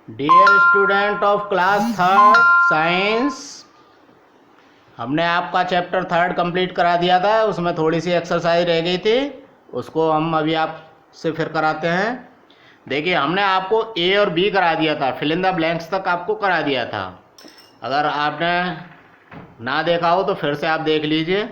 Dear student of class third science, हमने आपका chapter third complete करा दिया था। उसमें थोड़ी सी एक्सरसाइज रह गई थी, उसको हम अभी आपसे फिर कराते हैं। देखिए, हमने आपको ए और बी करा दिया था, फिल इन द ब्लैंक्स तक आपको करा दिया था। अगर आपने ना देखा हो तो फिर से आप देख लीजिए।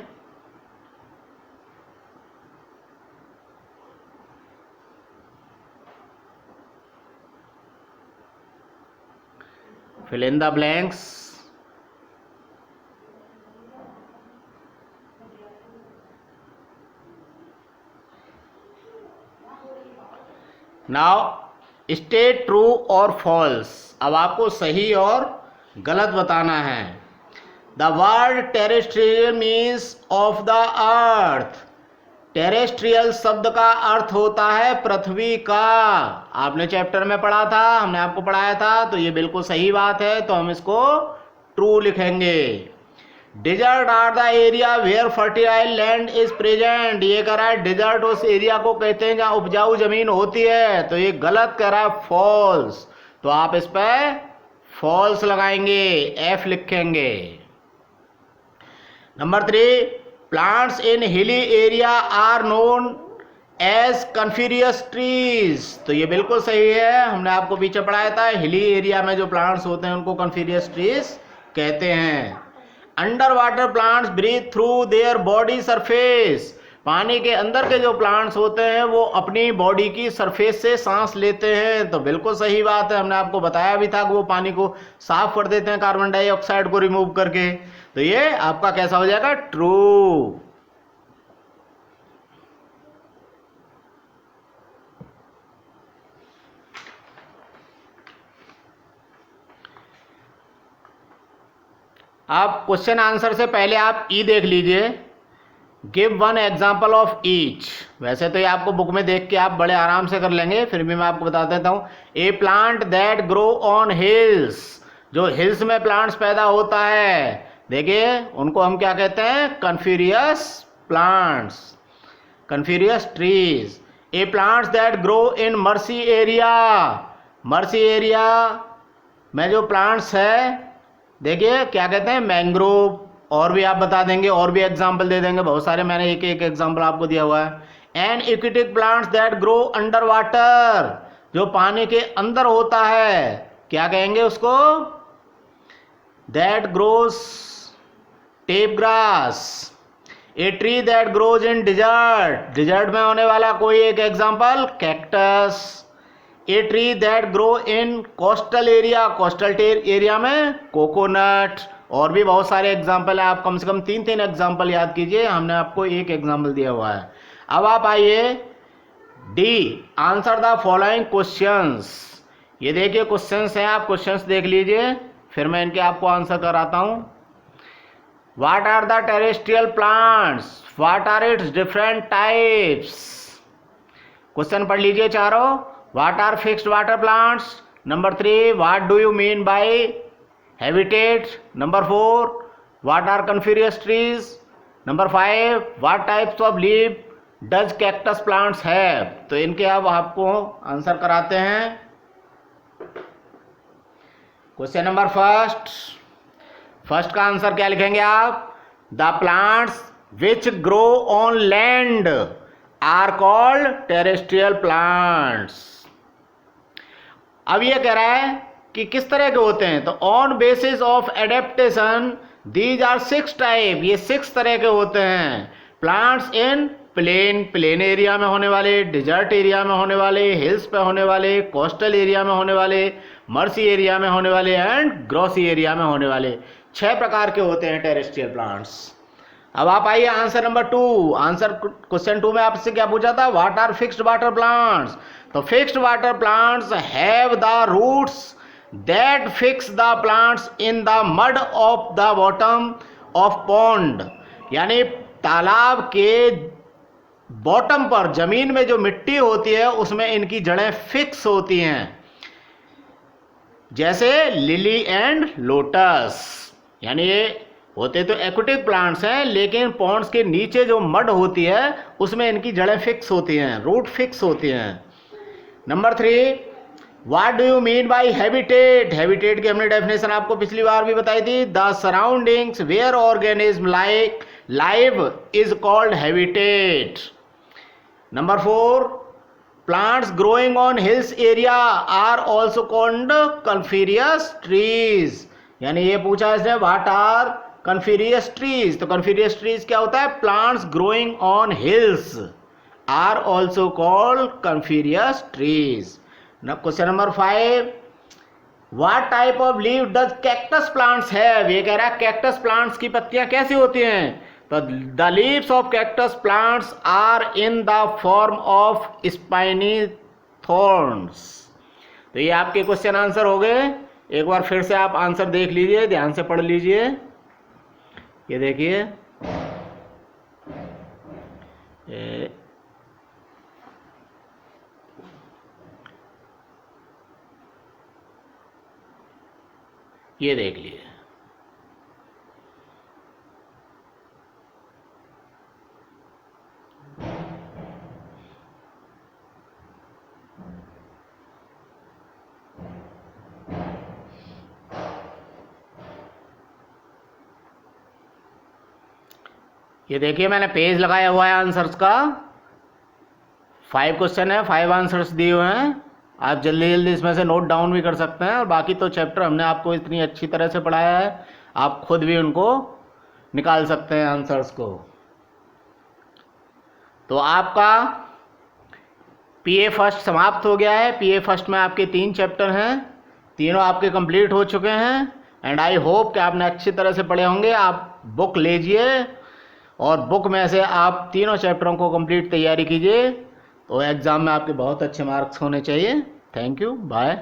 Fill in the blanks. Now state true और फॉल्स। अब आपको सही और गलत बताना है। The word terrestrial means of the earth. Terrestrial शब्द का अर्थ होता है पृथ्वी का। आपने चैप्टर में पढ़ा था, हमने आपको पढ़ाया था, तो ये बिल्कुल सही बात है, तो हम इसको ट्रू लिखेंगे। Desert are the area where fertilize land is present. ये कह रहा है डिजर्ट उस एरिया को कहते हैं जहां उपजाऊ जमीन होती है, तो ये गलत कह रहा है, फॉल्स। तो आप इस पर फॉल्स लगाएंगे, एफ लिखेंगे। Number 3, plants in hilly area are known as coniferous trees. तो ये बिल्कुल सही है, हमने आपको पीछे पढ़ाया था, हिली एरिया में जो प्लांट्स होते हैं उनको कन्फिरियस ट्रीज कहते हैं। Under water plants breathe through their body surface. पानी के अंदर के जो प्लांट्स होते हैं वो अपनी बॉडी की सरफेस से सांस लेते हैं, तो बिल्कुल सही बात है। हमने आपको बताया भी था कि वो पानी को साफ कर देते हैं कार्बन डाइऑक्साइड को रिमूव करके, तो ये आपका कैसा हो जाएगा, ट्रू। आप क्वेश्चन आंसर से पहले आप ई देख लीजिए। Give one example of each. वैसे तो ये आपको बुक में देख के आप बड़े आराम से कर लेंगे, फिर भी मैं आपको बता देता हूँ। A plant that grow on hills. जो हिल्स में प्लांट्स पैदा होता है, देखिए उनको हम क्या कहते हैं, coniferous plants, coniferous trees. A plants that grow in marshy area. Marshy area में जो प्लांट्स है, देखिए क्या कहते हैं, मैंग्रोव। और भी आप बता देंगे, और भी एग्जाम्पल दे देंगे, बहुत सारे मैंने एक एक एग्जाम्पल आपको दिया हुआ है। And aquatic plants that grow under water. जो पानी के अंदर होता है, क्या कहेंगे उसको, that grows tape grass. A tree that grows in desert. Desert में होने वाला कोई एक example, cactus. A tree that grow in coastal area. Coastal area में कोकोनट। और भी बहुत सारे एग्जाम्पल है, आप कम से कम 3-3 एग्जाम्पल याद कीजिए, हमने आपको एक एग्जाम्पल दिया हुआ है। अब आप आइए D, answer the following questions. ये देखिए क्वेश्चंस हैं, आप क्वेश्चंस देख लीजिए, फिर मैं इनके आपको आंसर कराता हूं। What are the terrestrial plants, what are its different types. Question पढ़ लीजिए चारों। What are fixed water plants? Number 3, what do you mean by habitat? Number 4, what are coniferous trees? Number 5, what types of leaf does cactus plants have? तो इनके अब आपको answer कराते हैं। Question number first का आंसर क्या लिखेंगे आप, the plants which grow on land are called terrestrial plants. अब ये कह रहा है कि किस तरह के होते हैं, तो on basis of adaptation these are 6 type. ये 6 तरह के होते हैं। प्लांट्स इन प्लेन एरिया में होने वाले, डिजर्ट एरिया में होने वाले, हिल्स पे होने वाले, कोस्टल एरिया में होने वाले, मर्सी एरिया में होने वाले एंड ग्रॉसी एरिया में होने वाले। 6 प्रकार के होते हैं टेरेस्ट्रियल प्लांट्स। अब आप आइए आंसर नंबर 2। आंसर क्वेश्चन 2 में आपसे क्या पूछा था, what are fixed water plants. तो fixed water plants have the roots that fix the plants in the mud of the bottom of pond. यानी तालाब के बॉटम पर, जमीन में जो मिट्टी होती है उसमें इनकी जड़ें फिक्स होती हैं, जैसे लिली एंड लोटस। यानी ये होते तो एक्वेटिक प्लांट्स हैं, लेकिन पॉन्ड्स के नीचे जो मड होती है उसमें इनकी जड़ें फिक्स होती हैं, रूट फिक्स होती हैं। Number 3, what do you mean by habitat? Habitat की हमने डेफिनेशन आपको पिछली बार भी बताई थी। The surroundings where organism like live is called habitat. Number 4, plants growing on hills area are also called coniferous trees. यानी ये पूछा इसने व्हाट आर कन्फिरियस ट्रीज, तो कन्फिरियस ट्रीज क्या होता है? Plants growing on hills are also called coniferous trees. Question number 5, what type of leave does cactus plants have? ये कह रहा है कैक्टस प्लांट्स की पत्तियां कैसी होती हैं? तो the leaves of cactus plants are in the form of spiny thorns. तो ये आपके क्वेश्चन आंसर हो गए। एक बार फिर से आप आंसर देख लीजिए, ध्यान से पढ़ लीजिए। ये देखिए, ये देख लिए। ये देखिए मैंने पेज लगाया हुआ है आंसर्स का। 5 क्वेश्चन है, 5 आंसर्स दिए हुए हैं। आप जल्दी जल्दी इसमें से नोट डाउन भी कर सकते हैं, और बाकी तो चैप्टर हमने आपको इतनी अच्छी तरह से पढ़ाया है, आप खुद भी उनको निकाल सकते हैं आंसर्स को। तो आपका पीए फर्स्ट समाप्त हो गया है। पीए फर्स्ट में आपके 3 चैप्टर हैं, तीनों आपके कंप्लीट हो चुके हैं। एंड आई होप कि आपने अच्छी तरह से पढ़े होंगे। आप बुक लीजिए और बुक में से आप तीनों चैप्टरों को कंप्लीट तैयारी कीजिए, तो एग्ज़ाम में आपके बहुत अच्छे मार्क्स होने चाहिए। Thank you, bye.